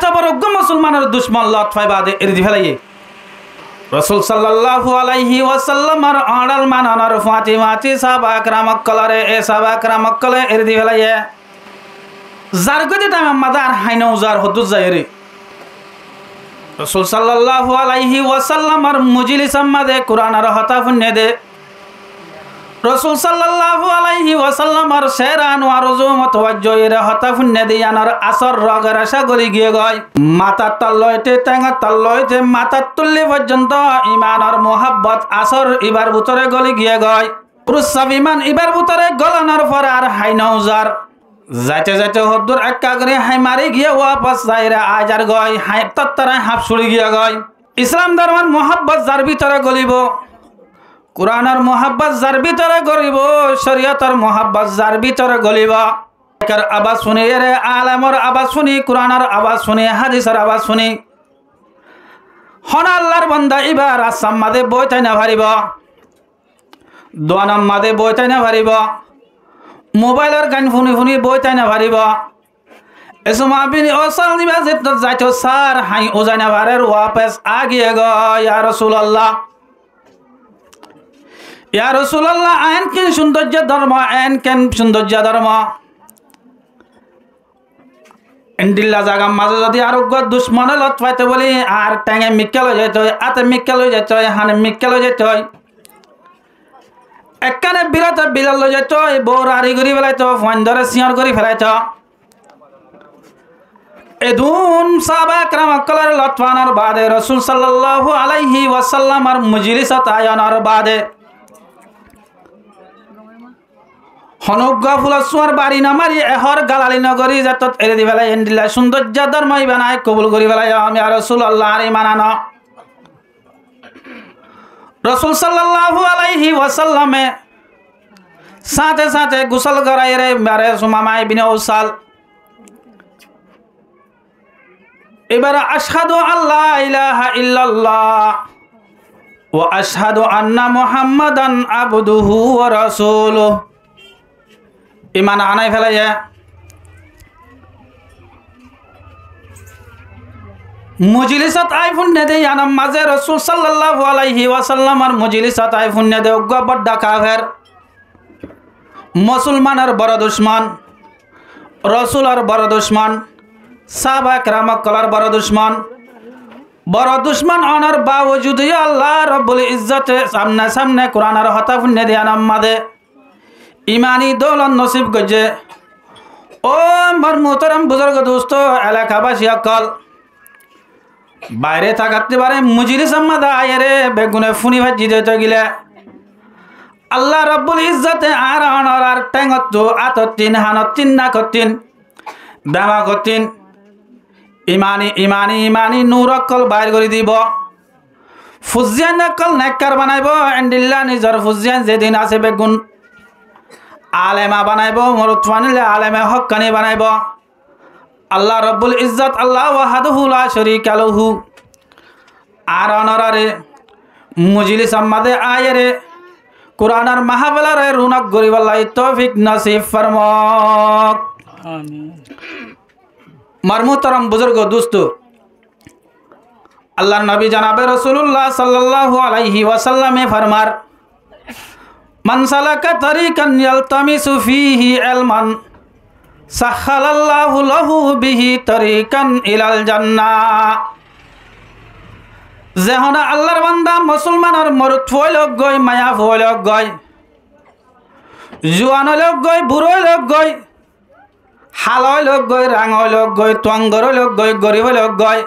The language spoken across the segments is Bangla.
এত বড় মুসলমানের দুশ্মন লত ফাইবাদে এরদি ফেলাইয়ে রাসূল সাল্লাল্লাহু আলাইহি ওয়াসাল্লামের আড়াল মানানোর ফাতিমাতি সাহাবা একরাম কলরে এ সাহাবা একরাম কলে এরদি ফেলাইয়ে যার গতি টাইম মাদার হাইনা উজার হদুজ যায়রে রাসূল সাল্লাল্লাহু আলাইহি ওয়াসাল্লামের মজলিস মাদে কুরআনের হতা ফুন্নে দে রাসূল সাল্লাল্লাহু আলাইহি ওয়াসাল্লামের শেরান ওয়ারজু মুতাওয়াজ্জিরে হতা ফুন্নে দিয়ানার আসর রগের আশা গলি গিয়ে গয় মাথা তল্লইতে টেঙ্গা তল্লইতে মাথা তুল্লি পর্যন্ত ঈমানের মোহাব্বত আসর ইবার ভিতরে গলি গিয়ে গয় পুরুষ ইমান ইবার ভিতরে গলানোর পর আর হাইনা উজার যাইতে যাইতে হদ্দুর একা করে হাই মারি গিয়ে ওয়াপাস যাইরা আজার গয় হাই তত্তরা হাফ ছুড়ি গিয়া গয় ইসলাম ধর্মের মোহাব্বত যার ভিতরে গলিব কুরআনের মোহাব্বত যার ভিতরে গলিব শরীয়তের মোহাব্বত যার ভিতরে গলিব এর আওয়াজ শুনি এর আলেমর আওয়াজ শুনি কুরআনের আওয়াজ শুনি হাদিসের আওয়াজ শুনি হন আল্লাহর বান্দা ইবার আসাম মাদে বইতাই না পারিব দোয়ানাম মাদে বইতাই না পারিব মোবাইলের গান শুনি শুনি বইতাই না পারিব এসমা বিনি ওসাল দিবা যেত যাইতো সার হাই ওজাই না পারের ওয়াপস আগিয়ে গ ইয়া রাসূলুল্লাহ ইয়া রাসূলুল্লাহ আইন কেন সৌন্দর্য ধর্ম আইন কেন সৌন্দর্য ধর্ম এন্ডিল্লা জায়গা মাঝে যদি আরোগ্য দুশ্মনে লত পাইতে বলি আর ট্যাঙে মিক্কেল হয়ে যেত আতে মিক্কেল হয়ে যেত হানে মিক্কেল হয়ে যেত একখানে বিরাট বিলাল লই যেত বউর আড়ি করি ফেলাইত ফোন ধরে সিয়র করি ফেলাইত এদুন সাহাবা একরাম কলার লতফানোর বাদে রাসূল সাল্লাল্লাহু আলাইহি ওয়াসাল্লামের মজলিসত আয়ানোর বাদে হনুগ্গা ফুলসুয়ার বাড়ি না মারি এহর গালালি নগরী যাতত এরে দি ফেলাই এন্ডিল্লা সৌন্দর্য ধর্মই বানাই কবুল করি ফেলাই আমি আর রাসূলুল্লাহ আরে মানানো রাসূল সাল্লাল্লাহু আলাইহি ওয়াসাল্লামে সাথে সাথে গোসল করাই রে মারে সুমামা ইবনে উসাল এবারে আশহাদু আল্লা ইলাহা ইল্লাল্লাহ ওয়া আশহাদু আন্না মুহাম্মাদান আবদুহু ওয়া রাসূলুহু ইমান আনাই ফেলাইয়া মজলিসত আইফুন নে দে আনাম মাঝে রাসূল সাল্লাল্লাহু আলাইহি ওয়াসাল্লামের মজলিসত আইফুন নে দে ওগা বড় কাফের মুসলমানের বড় দুশমন রাসূলের বড় দুশমন সাহাবা একরাম কলার বড় দুশমন অনার বাওজুদ আল্লাহ রাব্বুল ইজ্জতে সামনে সামনে কুরআনের হতা ফুন নে দে আনাম মাদে ইমানি দৌলত নসিব গজে ও আমার মোহতারাম বুজুর্গ দোস্ত এলাকাবাসী আকল বাইরে থাকতে পারে মজলিস আম্মাদা আয়রে বেগুনে ফুনি ভাজি দিতে গিলে আল্লাহ রাব্বুল ইজ্জতে আর অনর আর টেঙ্গত আততিন হানতিন না কতিন দামা কতিন ইমানি ইমানি ইমানি নূর অকল বাইর করে দিব ফুজিয়ান অকল নেককার বানাইব এন্ডিল্লা নিজর ফুজিয়ান যেদিন আছে বেগুন আলেমা বানাইব মরুতওয়ানিলে আলেমে হক্কানি বানাইব আল্লাহ রাব্বুল ইজ্জত আল্লাহ ওয়াহদাহু লা শারীকা লাহু আর অনরারে মজলিস আম্মাদে আয়রে কুরআনের মাহফিলরে রুনক গরিবাল্লাহ তৌফিক নসিব ফরমাক আমিন মারমুহতারাম বুজুর্গ দোস্ত আল্লাহর নবী জনাবে রাসূলুল্লাহ সাল্লাল্লাহু আলাইহি ওয়াসাল্লামে ফরমার মান সালাকা তরিকান ইয়ালতামিসু ফীহি ইলমান সাখালাল্লাহু লাহু বিহি তরিকান ইলাল জান্নাহ যেহনা আল্লাহর বান্দা মুসলমানের মরুত ফয়লক গয় মায়া ফয়লক গয় জুয়ান লোক গয় বুড়ো লোক গয় হালয় লোক গয় রাঙয় লোক গয় টঙ্গর লোক গয় গরিব লোক গয়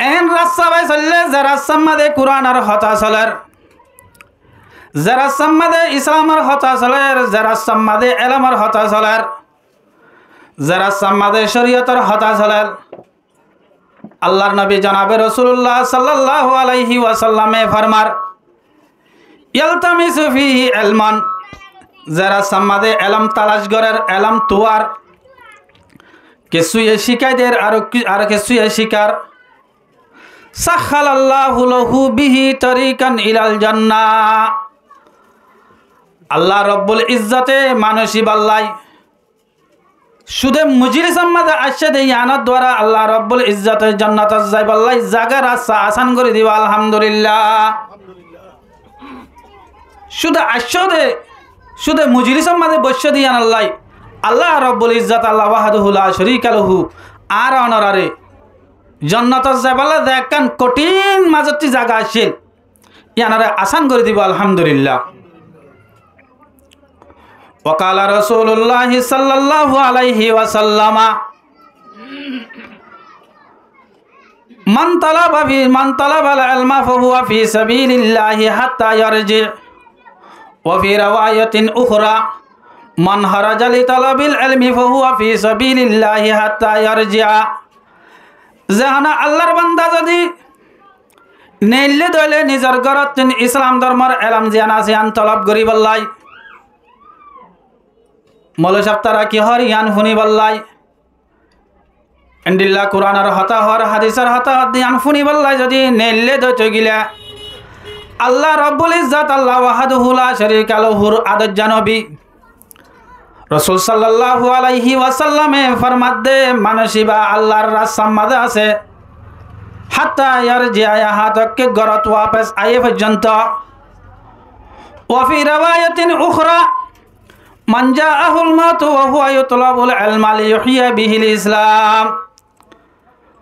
এন রাস্তা বাই চললে যে রাস্তার মাঝে কুরআনের হতা চলের যারা সম্মাদে ইসলামের হতা চলের যারা সম্মাদে এলমের হতা চলের যারা সম্মাদে শরীয়তের হতা চলের আল্লাহর নবী জনাবে রাসূলুল্লাহ সাল্লাল্লাহু আলাইহি ওয়াসাল্লামে ফরমার ইয়ালতামিসু ফীহি ইলমান যারা সম্মাদে এলম তালাশ করের এলম তুয়ার কিছুই শিকায়দের আর কিছুই শিকার সাখালাল্লাহু লাহু বিহি তরিকান ইলাল জান্নাহ আল্লাহ রব্বুল ইজ্জতে মানুষই বাল্লাই শুধু মুজলিসের মাঝে আসছে দে ইয়ানোর দ্বারা আল্লাহ রব্বুল ইজ্জতের জান্নাতে যাইব আল্লাহ জায়গা রাস্তা আসান করে দিব আলহামদুলিল্লাহ। শুধু আসছে দে শুধু মুজলিসের মাঝে বসে দিয়ান আল্লাহ আল্লাহ রব্বুল ইজ্জত আল্লাহ ওয়াহদাহু লা শারীকা লাহু আর অনরারে জান্নাতের যাইব আল্লাহ দেখেন কঠিন মাজতি জায়গা আসছিল ইয়ানারে আসান করে দিব আলহামদুলিল্লাহ। وقال رسول الله صلى الله عليه وسلم من طلب العلم فهو في سبيل الله حتى يرجع وفي رواية أخرى من خرج لطلب العلم فهو في سبيل الله حتى يرجع জানা আল্লাহর বান্দা যদি নেইলে দলে নিজের ঘরত ইসলাম ধর্মের এলম জিয়ান আছে আন তলব করি বললাই মৌল সপ্তারা কি হর ইয়ান ফুনি বললাই এন্ডিল্লা কোরআনের হতা হর হাদিসের হতা ইয়ান ফুনি বললাই যদি নেইলে দইতে গিলা আল্লাহ রব্বুল ইজ্জত আল্লাহ ওয়াহদাহু লা শারীকা লাহুর আদত জানবি রাসূল সাল্লাল্লাহু আলাইহি ওয়াসাল্লামে ফরমাত দে মানসিবা আল্লাহর রাস্তার মাঝে আছে হাত্তা ইয়ারজিয়া ইহা তক গরত ওয়াপস আয়ে পর্যন্ত ওয়া ফি রাওয়ায়াতিন উখরা মান জাআহুল মাউত ওয়া হুয়া ইতলাবুল ইলমা লিইহইয়া বিহিল ইসলাম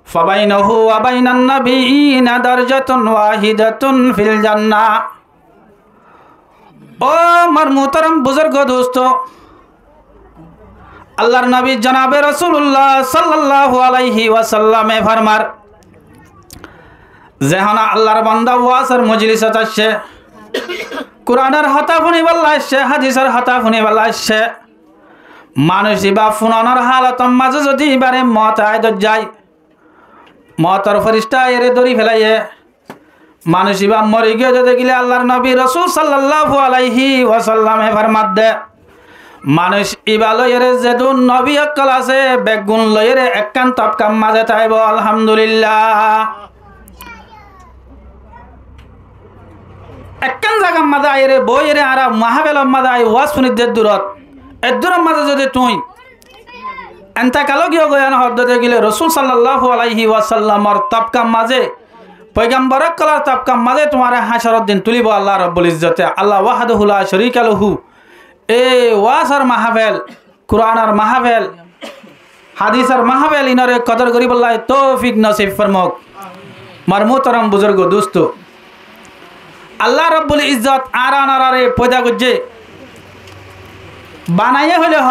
ফাবাইনাহু ওয়া বাইনান নাবিয়িনা দারজাতুন ওয়াহিদাতুন ফিল জান্নাহ। ও আমার মুহতারাম বুজুর্গ দোস্ত আল্লাহর নবী জনাবে রাসূলুল্লাহ সাল্লাল্লাহু আলাইহি ওয়াসাল্লামে ফরমার যেহানা আল্লাহর বান্দা ওয়াজের মজলিসত আসছে কোরআনের হতা শুনিবল্লা আসছে হাদিসের হতা শুনিবল্লা আসছে মানুষ বা ফুনানোর হালতর মাঝে যদি এবারে মত আয়দত যায় মতর ফেরেশতা এরে ধরি ফেলাইয়ে মানুষ বা মরে গিয়ে যদি গেলে আল্লাহর নবী রাসূল সাল্লাল্লাহু আলাইহি ওয়াসাল্লামে ফরমাত দে মানুষ ইবা লয়ের যেদুন নবী অকল আছে বেগুন লয়ের একখান তপকাম মাঝে থাইব আলহামদুলিল্লাহ। একখান জায়গার মাঝে আইরে বইরে আর মাহাবেলর মাঝে আই ওয়াজ শুনিদের দূরত এর দূরের মাঝে যদি তুই এনতা কালো গিয়ে গয়ান হরদতে গেলে রসুল সাল্লাল্লাহু আলাইহি ওয়াসাল্লামর তপকাম মাঝে পয়গম্বর কলার তপকাম মাঝে তোমার হাসরের দিন তুলিব আল্লাহ রব্বুল ইজ্জতে আল্লাহ ওয়াহদাহু লা শারীকা লাহু। এ ওয়াজর মাহফিল কুরআনের মাহফিল হাদিসের মাহফিল ইনরে কদর করিবল্লাহ তৌফিক নসিব ফরমাক। মার মুহতারাম বুজুর্গ দোস্ত আল্লাহ রব্বুল ইজ্জত আরানারে পয়দা করছে বানাইয়ে হলে হ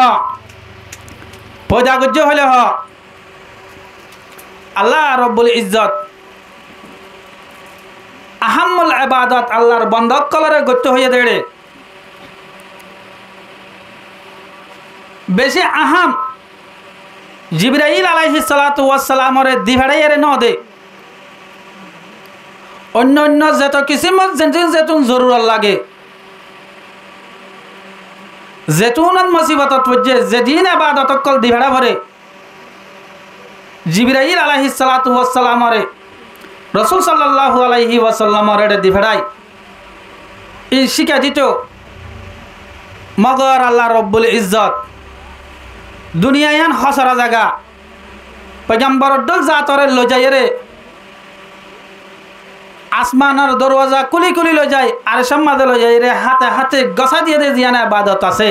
পয়দা করছে হলে হ আল্লাহ রব্বুল ইজ্জত আহাম্মুল ইবাদত আল্লাহর বন্দক কলরে গত্য হয়ে দেড়ে বেশি আহাম জিবরাইল আলাইহিস সালাতু ওয়াস সালামরে দিভাড়াইরে ন দে অন্য অন্য যত কিসিমত যেতুন জরুর লাগে যেতুনত মুসিবতত পড়ছে যেদিন ইবাদত কল দিভাড়া ভরে জিবরাইল আলাইহিস সালাতু ওয়াস সালামরে রাসূল সাল্লাল্লাহু আলাইহি ওয়াসাল্লামরে দিভাড়াই এই শিক্ষা দিত মগর আল্লাহ রব্বুল ইজ্জত দুনিয়ায়ান খসরা জায়গা পয়গম্বর দল জাতরে লজাইরে আসমানের দরওয়াজা কুলি কুলি লই যায় আর সম্মাদে লই যায় রে হাতে হাতে গসা দিয়ে দে জিয়ানা ইবাদত আছে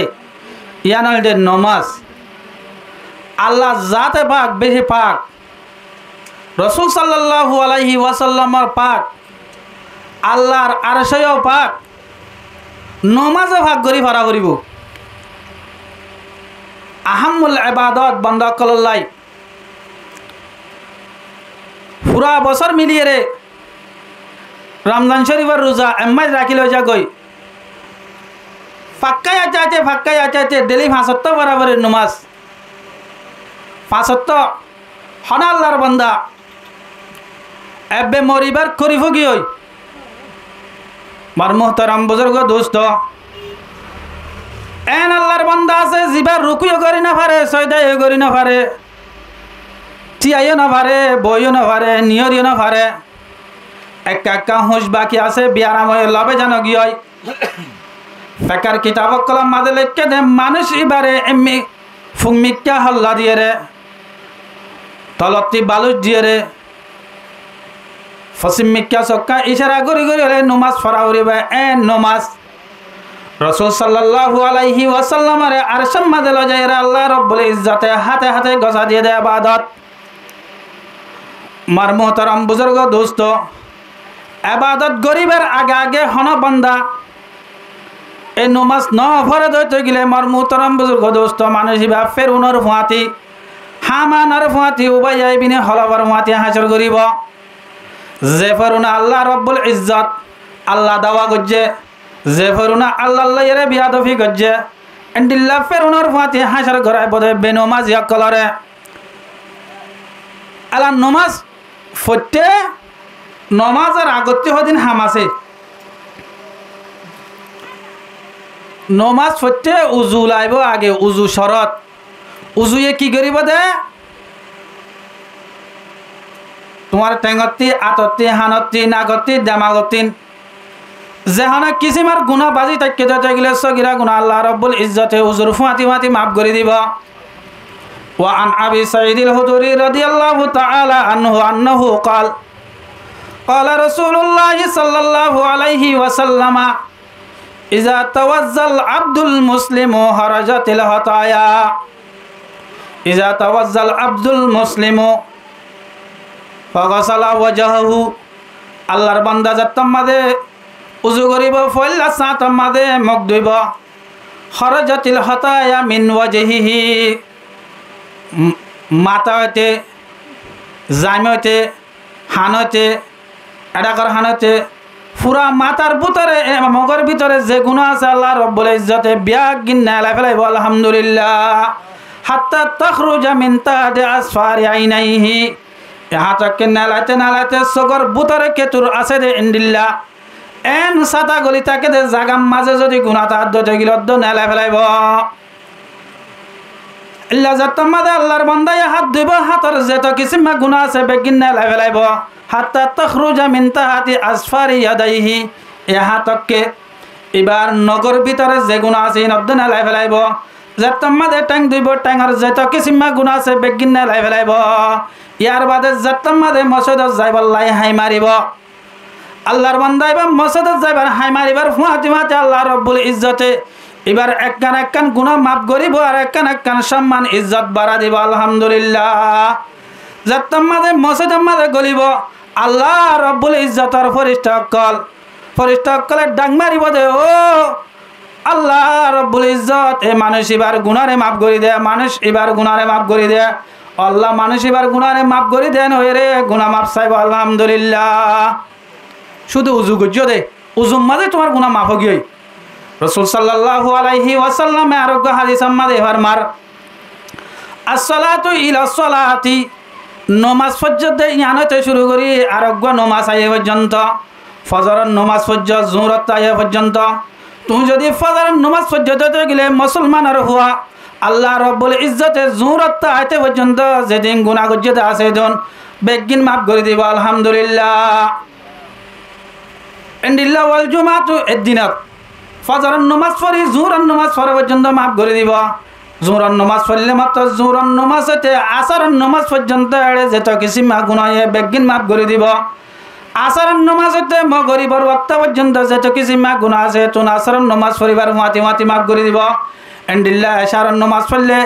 ইয়ানল দে নামাজ আল্লাহ জাতে পাক বেশি পাক রাসূল সাল্লাল্লাহু আলাইহি ওয়াসাল্লামর পাক আল্লাহর আরশেও পাক নামাজে ভাগ করি ভরা করিব আহাম্মুল ইবাদত বান্দা কলল্লাই পুরা বছর মিলিয়ে রে রমজান শরীফের রোজা এম্মাই রাখি লই যা গই ফাক্কাই আচাইতে ডেলি ৫ বরাবরের নামাজ ৫ হন আল্লাহর বান্দা এবে মরিবার করিব কি হই মার মুহতারাম বুজুর্গ দোস্ত এন আল্লাহর বান্দা আছে জিবার রুকুও করি না পারে সয়দাইও করি না পারে টিয়াইও না পারে বইও না পারে নিয়রিও না পারে একা হুঁশ বাকি আছে বিয়ারাময় লবে জানো গিয়ে ফেকার কিতাব কলম মাঝে লিখে দে মানুষ এবারে এমনি ফুংমিক্কা হল্লা দিয়ে রে তলতি বালুচ দিয়ে রে ফসিম মিক্কা চক্কা ইশারা করি করি হলে নমাজ পড়া উড়িবে এ নমাজ রাসূল সাল্লাল্লাহু আলাইহি ওয়াসাল্লামের আরশের মাঝে লজায় আল্লাহ রাব্বুল ইজ্জতে হাতে হাতে গসা দিয়ে দেয় ইবাদত। মার মোহতারাম বুজুর্গ দোস্ত, ইবাদত গরিবের আগে আগে হন বান্দা এই নমাজ ন ভরে দইতে গেলে মার মোহতারাম বুজুর্গ দোস্ত মানুষ বা ফেরুনের ফুয়াতি হামানার ফুয়াতি উবাই আইবিনে হলবার ফুয়াতি হাসর করিব। যে ফেরুনা আল্লাহ রাব্বুল ইজ্জত আল্লাহ দাওয়া গজ্জে, যে ফেরুনা আল্লাহ এর বিয়াদফি গজ্জে এন্ডিল্লা ফেরুনের ফুয়াতি হাসর গড়াই বদে বেনমাজ ইয়াকলরে আলা নমাজ ফতে নমাজের আগতে হদিন হামাসে নমাজ ফতে উজু লাইব আগে উজু শরত উজুয়ে কি করিব দে তোমার টেঙ্গতি আততি হানতি নাগতি দেমাগতিন যেহানা কিসিমার গুণা বাজি তাকে দিতে গেলে সগিরা গুণা আল্লাহ রাব্বুল ইজ্জতে উজুর ফুয়াতি ফুয়াতি মাফ করে দিব। وعن أبي سعيد الخدري رضي الله تعالى عنه أنه قال قال رسول الله صلى الله عليه وسلم إذا توضأ العبد المسلم خرجت الخطايا إذا توضأ العبد المسلم فغسل وجهه আল্লাহর বান্দা যাত্তাম মাদে উজু করিব ফয়লা সাতাম মাদে মুখ ধুইব খরজাতিল খতায়া মিন ওয়াজহিহি মাথা হইতে জাম হইতে হান হইতে এডাকর হান হইতে পুরা মাথার ভিতরে মগর ভিতরে যে গুণ আছে আল্লাহ রাব্বুল ইজ্জতে বিয়াগ গিন্না লাই ফেলাইব আলহামদুলিল্লাহ হাত্তা তখরুজা মিন তাহতি আসফারি আইনাইহি হাতকে নালাতে নালাতে সগর ভিতরে কেতুর আছে দে ইন্দিল্লাহ এন সাতা গলি তাকে দে জাগাম মাঝে যদি গুণা তার দতে গিল দ নালাই ফেলাইব ইল্লা জাতমাদে আল্লাহর বান্দায় হাত ধুইব হাতর যেত কিসিমা গুণা আছে বেগিন নালাই ফেলাইব হাত্তা তখরুজা মিন তাহতি আসফারি ইয়াদাইহি এ হাতকে এবার নগর ভিতরে যে গুণা আছে নদ্দ নালাই ফেলাইব জাতমাদে ট্যাং ধুইব ট্যাঙর যেত কিসিমা গুণা আছে বেগিন নালাই ফেলাইব ইয়ার বাদে জাতমাদে মসজিদত যাইবাল্লাই হাই মারিব আল্লাহর বান্দায় বা মসজিদত যাইবার হাই মারিবার ফুয়াতি মাতে আল্লাহ রাব্বুল ইজ্জতে এবার একখান একখান গুনাহ মাফ করিব আর একখান একখান সম্মান ইজ্জত বাড়া দিব আলহামদুলিল্লাহ। জাতমাদে মসজিদের মাঝে গলিব আল্লাহ রাব্বুল ইজ্জতের ফরিস্তা কলে ডাক মারিব দে ও আল্লাহ রাব্বুল ইজ্জত এ মানুষ এবার গুনারে মাফ করি দে মানুষ এবার গুনারে মাফ করি দে আল্লাহ মানুষ এবার গুনারে মাফ করি দেন হয়ে রে গুনাহ মাফ চাইব আলহামদুলিল্লাহ। শুধু উজু গজ্জ দে উজুর মাঝে তোমার গুনাহ মাফ হয়ে রাসূল সাল্লাল্লাহু আলাইহি ওয়াসাল্লামে আরোগ্য হাদিস আমাদে ফরমার আসসালাতু ইলা সালাতি নমাজ পর্যন্ত ইয়ানতে শুরু করি আরোগ্য নমাজ আয়ে পর্যন্ত ফজরের নমাজ পর্যন্ত জোহরত আয়ে পর্যন্ত তুমি যদি ফজরের নমাজ পর্যন্ত গেলে মুসলমানের হওয়া আল্লাহ রাব্বুল ইজ্জতে জোহরত আইতে পর্যন্ত যেদিন গুনাহ গজ্জত আছে দন বেগিন মাফ করে দিব আলহামদুলিল্লাহ। এন্ডিল্লা ওয়াল জুমাতু এদিনত ফজরের নমাজ পড়ি জোহরের নমাজ পড়া পর্যন্ত মাফ করে দিব জোহরের নমাজ পড়লে মাত্র জোহরের নমাজ হতে আসরের নমাজ পর্যন্ত এড়ে যেত কিছু মা গুনাহ বেগিন মাফ করে দিব আসরের নমাজ হতে মগরিবর ওয়াক্ত পর্যন্ত যেত কিছু মা গুনাহ আছে তো আসরের নমাজ পড়িবার মাতি মাতি মাফ করে দিব এন্ডিল্লা এশারের নমাজ পড়লে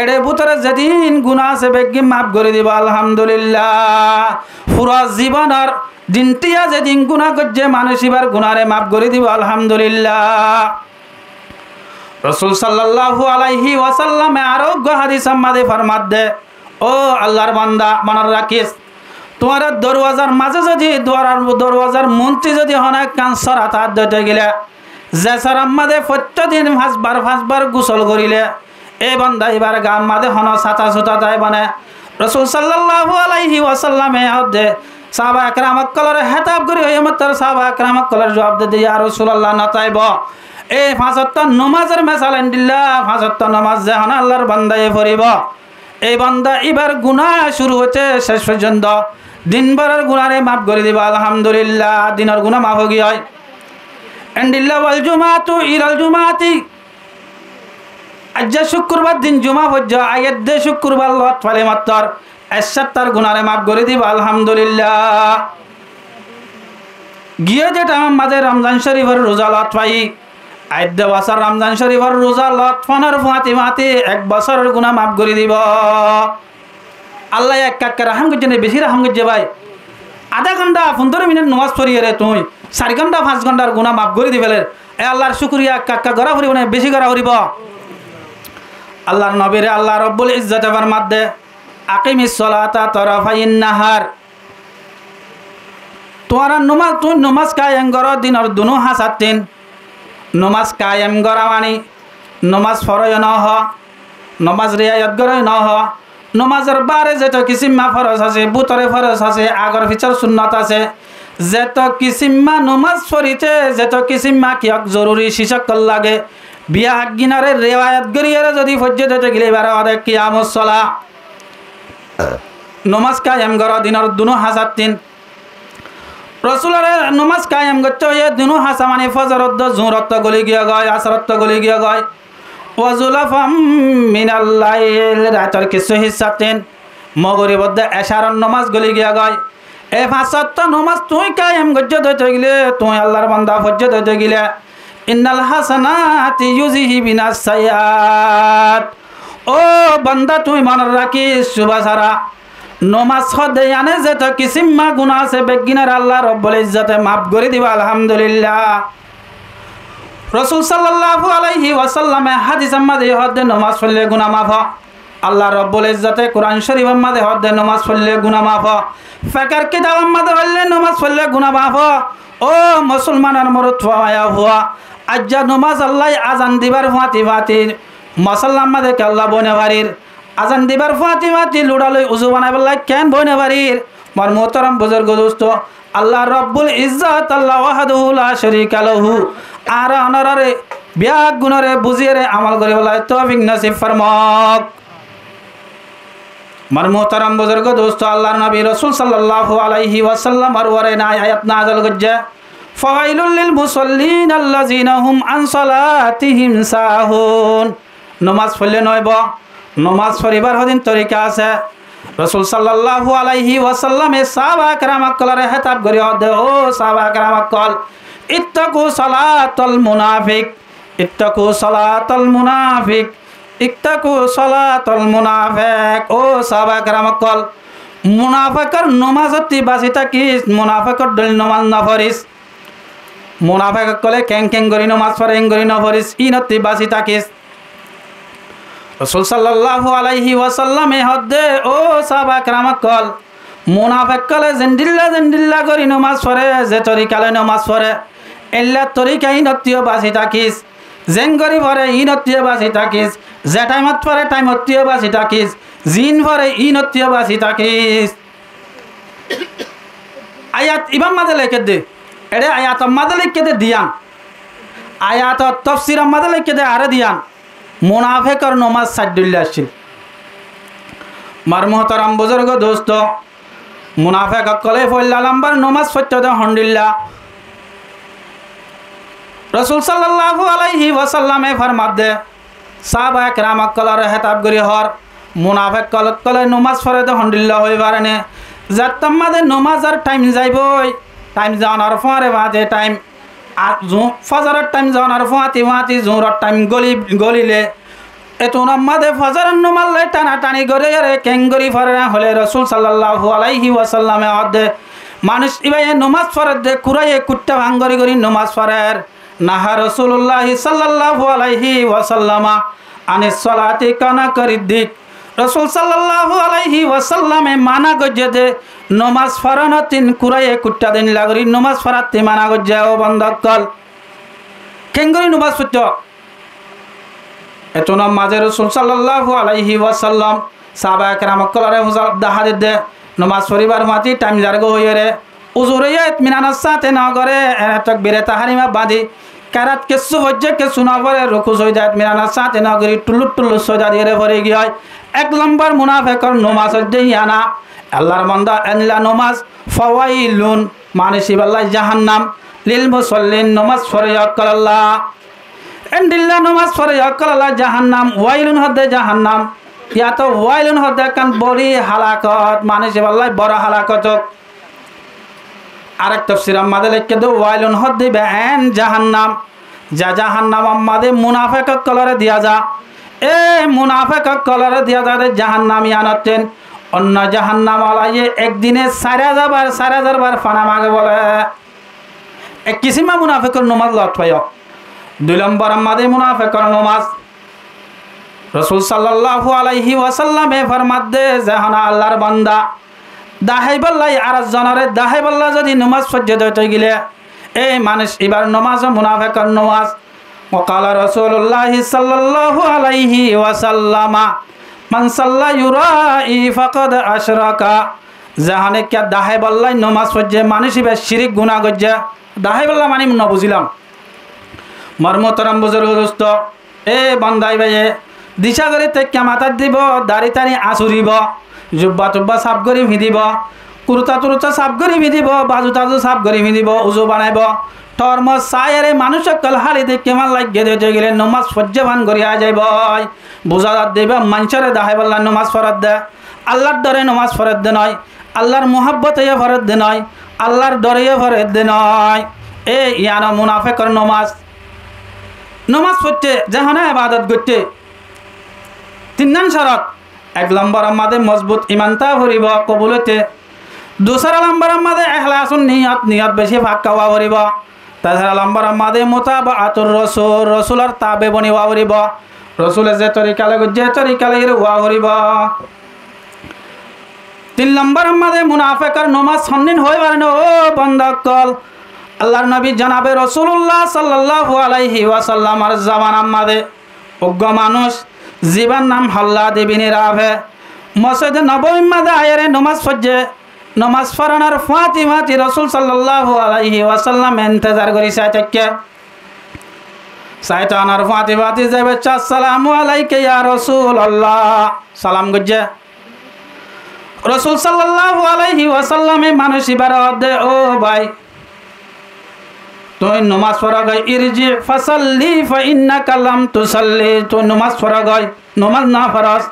এড়ে ভিতরে যেদিন গুনাহ আছে বেগিন মাফ করে দিব আলহামদুলিল্লাহ। পুরা জীবনের দিনটিয়া যেদিন গুনাহ করছে মানুষ এবার গুনারে মাফ করে দিব আলহামদুলিল্লাহ। রাসূল সাল্লাল্লাহু আলাইহি ওয়াসাল্লামে আরোগ্য হাদিস আমাদে ফরমাত দে ও আল্লাহর বান্দা মনে রাখিস তোমার দরওয়াজার মাঝে যদি দরওয়াজার মন্ত্রী যদি হনা ক্যান্সার হাত দিতে গেলে যে স্যার আমাদে প্রত্যেকদিন পাঁচবার গোসল করিলে এই বান্দা এবার গাম মাদে হন ছাতা ছুতা তাই মানে রাসূল সাল্লাল্লাহু আলাইহি ওয়াসাল্লামে হদে সাহাবা একরামক কলর হেতাব করি হই মতর সাহাবা একরামক কলর জবাব দে ইয়া রাসূলুল্লাহ নাতাইব এই পাঁচ ওয়াক্ত নামাজের মেসাল ইনদিল্লাহ পাঁচ ওয়াক্ত নামাজ জাহান আল্লাহর বান্দায়ে পড়িব এই বান্দা এবার গুনাহ শুরু হতে শেষ পর্যন্ত দিনভরের গুনাহরে মাফ করে দিব আলহামদুলিল্লাহ দিনের গুনাহ মাফ হই হয় ইনদিল্লাহ ওয়াল জুমাতু ইলাল জুমাতি আজ শুক্রবার দিন জুমা পর্য আয়ের দে শুক্রবার লত ফালে মাত্র এসাত্তার গুনারে মাফ করে দিব আলহামদুলিল্লাহ। গিয়ে যেটা মাঝে রমজান শরীফের রোজা লত পাই আদ্য বছর রমজান শরীফের রোজা লত ফানোর ফাঁতি মাতি 1 বছরের গুনাহ মাফ করে দিব আল্লাহ। এক কাক্কা রাহাম করছে না, বেশি রাহাম করছে ভাই। আধা ঘন্টা 15 মিনিট নামাজ পড়িয়ে রে তুই 4 ঘন্টা 5 ঘন্টার গুনাহ মাফ করে দিবে এ আল্লাহর শুকরিয়া। কাক্কা গড়া ফুরিব না, বেশি গড়া ফুরিব। আল্লাহর নবীরে আল্লাহ রব্বুল ইজ্জতে ফরমাতে আকিমিস সালাতা তরফাইন নাহার, তোমার নমাজ তুই নমাজ কায়েম কর দিনের দুনো হাসাতিন। নমাজ কায়েম করা মানে নমাজ ফরজ ন হ, নমাজ রিয়ায়ত করে ন হ। নমাজের বারে যেত কিসিমা ফরজ আছে, বুতরে ফরজ আছে, আগর পিছর সুন্নত আছে। যেত কিসিমা নমাজ পড়িতে যেত কিসিমা কিয়ক জরুরি শিশক লাগে বিয়া গিনারে রেওয়ায়ত গরিয়ে যদি ফজ্জে দিতে গেলে বারে অদে কিয়ামুস সালাহ। নমাজ কায়েম কর দিনের দুনো হাসাতিন। রসুলের নমাজ কায়েম করতে হয়ে দুনো হাসা মানে ফজরত জোহরত গলি গিয়া গয়, আসরত গলি গিয়া গয়। ওয়াজুলাফাম মিনাল লাইল, রাতের কিছু হিসাতেন মগরিবদ এশারন নমাজ গলি গিয়া গয়। এই 5 নমাজ তুই কায়েম করতে দিতে গেলে তুই আল্লাহর বান্দা ফজ্জে দিতে গেলে ইন্নাল হাসানাতি ইউযহিবিনাস সাইয়্যাত। ও বান্দা তুই মনে রাখিস সুবাসারা নমাজ খদে আনে যেত কিসিমা গুনাহ আছে বেগিনার আল্লাহ রব্বুল ইজ্জতে মাফ করে দিবা আলহামদুলিল্লাহ। রাসূল সাল্লাল্লাহু আলাইহি ওয়াসাল্লামে হাদিস আমাদে হদে নমাজ পড়লে গুনাহ মাফ। আল্লাহ রব্বুল ইজ্জতে কোরআন শরীফ আমাদে হদে নমাজ পড়লে গুনাহ মাফ। ফিকর কিতাব আমাদে হলে নমাজ পড়লে গুনাহ মাফ। ও মুসলমানের মরত ফায়া হুয়া আজ নমাজ আল্লাহ আজান দিবার ফাতি ফাতি মুসলমান আমাদে আল্লাহ বনে বাড়ির আজান দিবার ফাতি ফাতি লুড়ালই উজু বানাই বললাই কেন বনে বাড়ির মোর মোহতারাম বুজুর্গ দোস্ত আল্লাহ রব্বুল ইজ্জত আল্লাহ ওয়াহদাহু লা শারীকা লাহু আর অনরে বিয়াক গুণরে বুঝিয়ে আমল করে বললাই তৌফিক নসিব ফরমাক। মোর মোহতারাম বুজুর্গ দোস্ত আল্লাহর নবী রাসূল সাল্লাল্লাহু আলাইহি ওয়াসাল্লাম আর ওরে না আয়াত নাযিল করছে ফাওয়াইলুল লিল মুসাল্লিন আল্লাযিনা হুম আন সালাতিহিম সাহুন। নামাজ পড়লে নয়ব নমাজ পড়িবার হদিন তরিকা আছে। রাসূল সাল্লাল্লাহু আলাইহি ওয়াসাল্লামে সাহাবা کرامক কলরে হেতাব করি দে ও সাহাবা کرامক কল ইত্তাকু সালাতাল মুনাফিক, ইত্তাকু সালাতাল মুনাফিক, ইত্তাকু সালাতাল মুনাফিক। ও সাহাবা کرامক কল মুনাফিকর নমাজতি বাসিতা কি মুনাফিকর দল নমাজ না পড়িস। মুনাফিক কলে কেং কেং করি নমাজ পড়ে এং করি না পড়িস ইনতি বাসিতা কি। রাসূল সাল্লাল্লাহু আলাইহি ওয়াসাল্লামে হদে ও সাহাবা کرامক কল মুনাফিক কলে জিন্দিল্লা জিন্দিল্লা করি নমাজ পড়ে যে তরিকালে নমাজ পড়ে এল্লা তরিকা ইনতি বাসি থাকিস। জেং করি পড়ে ইনতি বাসি থাকিস, যে টাইমত পড়ে টাইমত বাসি থাকিস, জিন পড়ে ইনতি বাসি থাকিস। আয়াত ইমাম মাদে লিখে দে এড়ে আয়াত মাদে লিখে দে দিয়ান আয়াত তাফসীর মাদে লিখে দে আরে দিয়ান মুনাফিকর নমাজ সাইদুল্লাহ ছিল। মার মোহতারাম বুজুর্গ দোস্ত মুনাফিক কলে ফল্লা লম্বার নমাজ পড়তে আলহামদুলিল্লাহ। রাসূল সাল্লাল্লাহু আলাইহি ওয়াসাল্লামে ফরমাত দে সাহাবা کرامক কলরে হেতাব করি হর মুনাফিক কলে নমাজ পড়ে আলহামদুলিল্লাহ হইবারে নে জাতমাদে নমাজের টাইম যাইবই টাইম জানার পরে বাদে টাইম ফজরের টাইম জানার ফাতি ফাতি জোহরের টাইম গলিলে এত নামাদে ফজরের নমালে টানা টানি করে রে কেঙ্গরি ফরে হলে রাসূল সাল্লাল্লাহু আলাইহি ওয়াসাল্লামে আদে মানুষ ইবাই নমাজ পড়ে দে কুরাইয়ে কুট্টা ভাঙ্গরি করি নমাজ পড়ের নাহা রাসূলুল্লাহ সাল্লাল্লাহু আলাইহি ওয়াসাল্লামা আনিস সালাতি কানা করিদিক। রাসূল সাল্লাল্লাহু আলাইহি ওয়াসাল্লামে মানা গজে দে নমাজ পড়ানো তিন কুরাইয়ে কুট্টা দিন লাগরি নমাজ পড়াতে মানা গজে ও বন্ধকল কেঙ্গরি নমাজ পড়তো এত নামাজে রাসূল সাল্লাল্লাহু আলাইহি ওয়াসাল্লাম সাহাবা کرامক কলরে হুজার দাহাদে দে নমাজ পড়িবার মাটি টাইম জারগো হইরে উজুরে ইতমিনানার সাথে না করে তাকবীরে তাহরিমা বাঁধি কারাত কে সুবজ্জে কে সুনা পরে রুকু সজদা ইতমিনানার সাথে না করি টুলু টুলু সজদা দিয়ে পড়ে গিয়ে এক নম্বর মুনাফিকর নমাজ দেইয়ানা আল্লাহর বান্দা আনলা নমাজ ফাওয়াইলুন মানে শিবাল্লাহ জাহান্নাম লিল মুসাল্লিন নমাজ পড়ে আল্লাহ এন্ডিল্লা নমাজ পড়ে অকলালা জাহান্নাম ওয়াইলুন হদে জাহান্নাম ইয়া তো ওয়াইলুন হদে কান বড়ি হালাকত মানুষ বললাই বড় হালাকত আরেক তাফসীর আমাদে লিখে দো ওয়াইলুন হদে বেন জাহান্নাম যা জাহান্নাম আমাদে মুনাফিক কলরে দিয়া যা এ মুনাফিক কলরে দিয়া যা জাহান্নাম ইয়ানতেন অন্য জাহান্নাম আলাইয়ে একদিনে 4000 বার ফানা মাগে বলে এক কিসিমা মুনাফিকর নমাজ লত পায় 2 নম্বর আমাদের মুনাফিকর নমাজ রাসূল সাল্লাল্লাহু আলাইহি ওয়াসাল্লামে ফরমাত দে জাহানা আল্লাহর বান্দা দাহাইবাল্লাই আরাজ জনারে দাহাইবাল্লা যদি নমাজ ফজ্জে হতে গিলে এই মানুষ এবার নমাজ মুনাফিকর নমাজ ওয়াকালা রাসূলুল্লাহ সাল্লাল্লাহু আলাইহি ওয়াসাল্লামা মান সাল্লা ইউরাই ফাকাদ আশরাকা জাহানে কে দাহাইবাল্লাই নমাজ ফজ্জে মানুষ এবার শিরক গুনাহ গজ্জা দাহাইবাল্লা মানে ন বুঝিলাম মর্মতরম বুজুর্গ দোস্ত এ বান্দাই ভাইয়ে দিশা করে তেক্কা মাথার দিব দাড়ি টানি আঁচুরিব জুব্বা টুব্বা সাফ করে ভিদিব কুর্তা টুর্তা সাফ করে ভিদিব বাজু তাজু সাফ করে ভিদিব উজু বানাইব টর্ম সায়ারে মানুষের কলহালি দিয়ে কেমন লাগিয়ে দিতে গেলে নমাজ সহ্যবান করিয়া যাইব বোঝা দেবে মানুষের দাহাই বললা নমাজ ফরত দে আল্লাহর ডরে নমাজ ফরত দে নয় আল্লাহর মোহাব্বতে ফরত দে নয় আল্লাহর ডরে ফরত দে নয় এ ইয়ানো মুনাফিকর নমাজ নমাজ পড়তে জাহানা ইবাদত করতে 3 নং শরত 1 নম্বর আমাদের মজবুত ইমানতা ভরিব কবুলতে 2 নম্বর আমাদের ইখলাসুন নিয়ত বেশি পাক্কা ভরিব 3 নম্বর আমাদের মুতাবাআতুর রাসূল রাসূলের তাবে বনিবা ভরিব রাসূলের যে তরিকা লাগে যে তরিকা লাগে ওয়া ভরিব 3 নম্বর আমাদের মুনাফিকর নমাজ সন্নিন হইবার না ও বন্দকল আল্লাহর নবী জনাবে রাসূলুল্লাহ সাল্লাল্লাহু আলাইহি ওয়াসাল্লামের জামানার মাঝে উগ্র মানুষ জীবন নাম হাল্লাদ ইবনে রাফে মসজিদ নববীর মাঝে আয়ারে নামাজ পড়ে নামাজ পড়ানোর ফাতিমাতি রাসূল সাল্লাল্লাহু আলাইহি ওয়াসাল্লাম ইন্তজার করিছে তাকে শয়তানের ফাতিমাতি যাবে আসসালামু আলাইকা ইয়া রাসূলুল্লাহ সালাম গজ্জে রাসূল সাল্লাল্লাহু আলাইহি ওয়াসাল্লামে মানুষ ইবারত দে ও ভাই তুই নমাজ পড়া গই ইরজি ফাসাল্লি ফা ইন্নাকা লাম তুসাল্লি তুই নমাজ পড়া গই নমাজ না ফরজ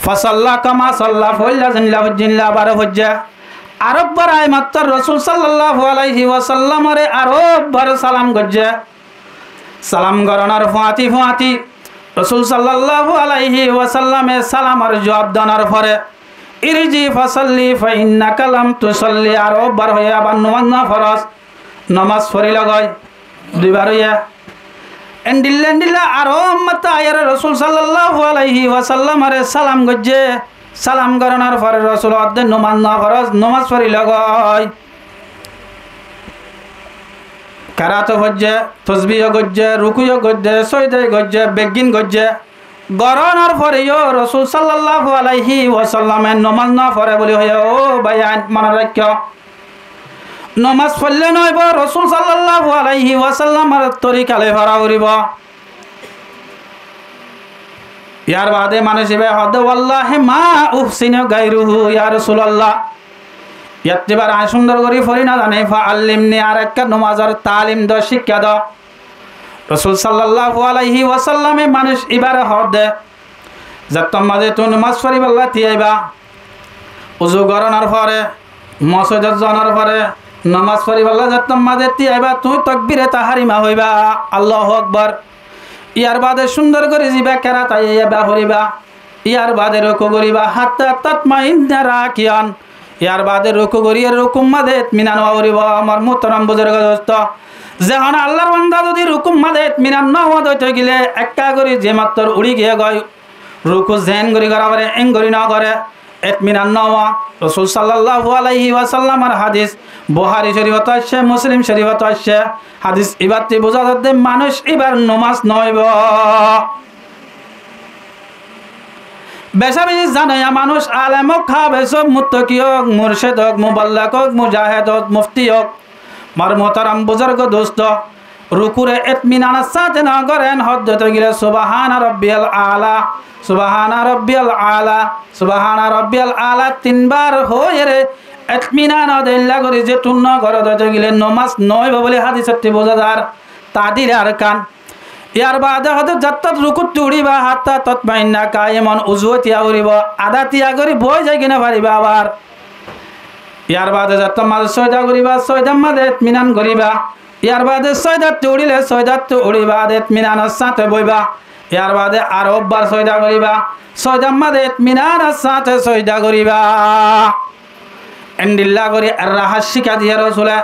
ফাসাল্লা কামা সাল্লা ফইলা জিল্লা বারে হজ্জা আরব বার আয় মাত্র রাসূল সাল্লাল্লাহু আলাইহি ওয়াসাল্লামরে আরব বার সালাম গজ্জা সালাম গরনার ফাতি রাসূল সাল্লাল্লাহু আলাইহি ওয়াসাল্লামে সালামের জবাব দানার পরে ইরজি ফাসাল্লি ফা ইন্নাকা লাম তুসাল্লি আরো বার হইয়া আবার নমাজ না ফরজ নমাজ পড়ি লাগাই দুইবার হইয়া এন্ডিল্লা আরো উম্মত আয়ার রাসূল সাল্লাল্লাহু আলাইহি ওয়াসাল্লাম আরে সালাম গজ্জে সালাম গরনার পরে রাসূল অদ্দে নমাজ না ফরজ নমাজ পড়ি লাগাই কারাত গজ্জে তাসবিহ গজ্জে রুকুয় গজ্জে সজদা গজ্জে বেগিন গজ্জে গরনার পরে রাসূল সাল্লাল্লাহু আলাইহি ওয়াসাল্লামে নমাজ না পড়ে বলি হয় ও বায়ান মনে রাখিও নমাজ পড়লে নইব রাসূল সাল্লাল্লাহু আলাইহি ওয়াসাল্লামের তরিকালে ভরা করিব ইয়ার বাদে মানুষ ইবে হদ ওয়াল্লাহি মা উহসিনু গায়রুহু ইয়া রাসূলুল্লাহ ইয়াতবার আয় সুন্দর করি পড়ি না জানে ফা আল্লিমনি আর একটা নমাজের তালিম দ শিক্ষা দাও রাসূল সাল্লাল্লাহু আলাইহি ওয়াসাল্লামে মানুষ ইবারে হদ দে যতম মাঝে তুই নামাজ পড়িবাল্লা তিয়াইবা ওযু গরনার পরে মসজিদে জানার পরে নামাজ পড়িবাল্লা যতম মাঝে তিয়াইবা তুই তাকবীরে তাহরিমা হইবা আল্লাহু আকবার ইয়ার বাদে সুন্দর করে জিবা কেরাত আইবা হরিবা ইয়ার বাদে রুকু করিবা হাত্তা তাতমাইন্না রাকিয়ান ইয়ার বাদে রুকু করিয়া রুকুম মাঝে ইতমিনান হরিবা আমার মুহতারাম বুজুর্গ দোস্ত যখন আল্লাহর বান্দা যদি রুকুম মাঝে ইতমিনান না হতে গেলে একা করে যে মাত্র উড়ি গিয়ে গয় রুকু জেন করি করা পারে এং করি না করে ইতমিনান না হওয়া রাসূল সাল্লাল্লাহু আলাইহি ওয়াসাল্লামের হাদিস বুখারী শরীফত আছে মুসলিম শরীফত আছে হাদিস ইবাতে বোঝা যাচ্ছে মানুষ এবার নামাজ নয়ব বেশা বেশি জানে মানুষ আলেম হোক খাবে সব মুত্তাকি হোক মুরশিদ হোক মুবাল্লিগ হোক মুজাহিদ হোক মুফতি হোক মার মোহতারাম বুজুর্গ দোস্ত রুকুরে ইতমিনানের সাথে না করেন হজ্জতে গেলে সুবহানা রাব্বিয়াল আলা সুবহানা রাব্বিয়াল আলা সুবহানা রাব্বিয়াল আলা 3 বার হয়ে রে ইতমিনান দিল্লা করে যে তুন্ন করে দতে গেলে নামাজ নয় বলে হাদিসতে বোঝা যায় তাদির আরকান ইয়ার বাদে হতে যাত্রাত রুকুত উড়িবা হাত্তা তৎমাইন্না কায়েমন উজু তিয়া উড়িব আদা তিয়া করি বই যাই কিনা পারিবা আবার ইয়ার বাদে যাত্রা মাঝে সয়দা করিবা সয়দার মাঝে ইতমিনান করিবা ইয়ার বাদে সয়দাত উড়িলে সয়দাত উড়িবা ইতমিনানের সাথে বইবা ইয়ার বাদে আরো বার সয়দা করিবা সয়দার মাঝে ইতমিনানের সাথে সয়দা করিবা এন্ডিল্লা করি আর রাহা শিখা দিয়ে রসুলে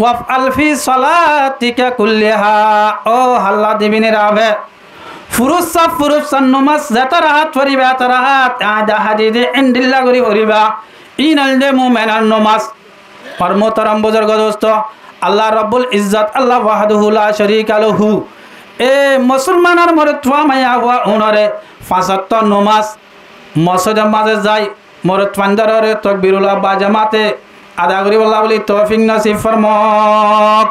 ওয়াফ আলফি সলাতিকা কুল্লিহা ও হাল্লা দিবিনি রাবে ফুরুসা নমাজ যত রাহাত পড়িবা তত রাহাত আদা হাদিদে এন্ডিল্লা করি পড়িবা ইনাল দে মুমিনান নমাজ আর মোহতারাম বুজুর্গ দোস্ত আল্লাহ রাব্বুল ইজ্জত আল্লাহ ওয়াহদাহু লা শারীকা লাহু এ মুসলমানের মরে তোয়া মায়া হওয়া উনরে ফাসাত্ত নমাজ মসজিদের মাঝে যাই মরত পান্দারে তাকবীরুল্লাহ বা জামাতে আদা করি আল্লাহ বলি তৌফিক নসিব ফরমাক।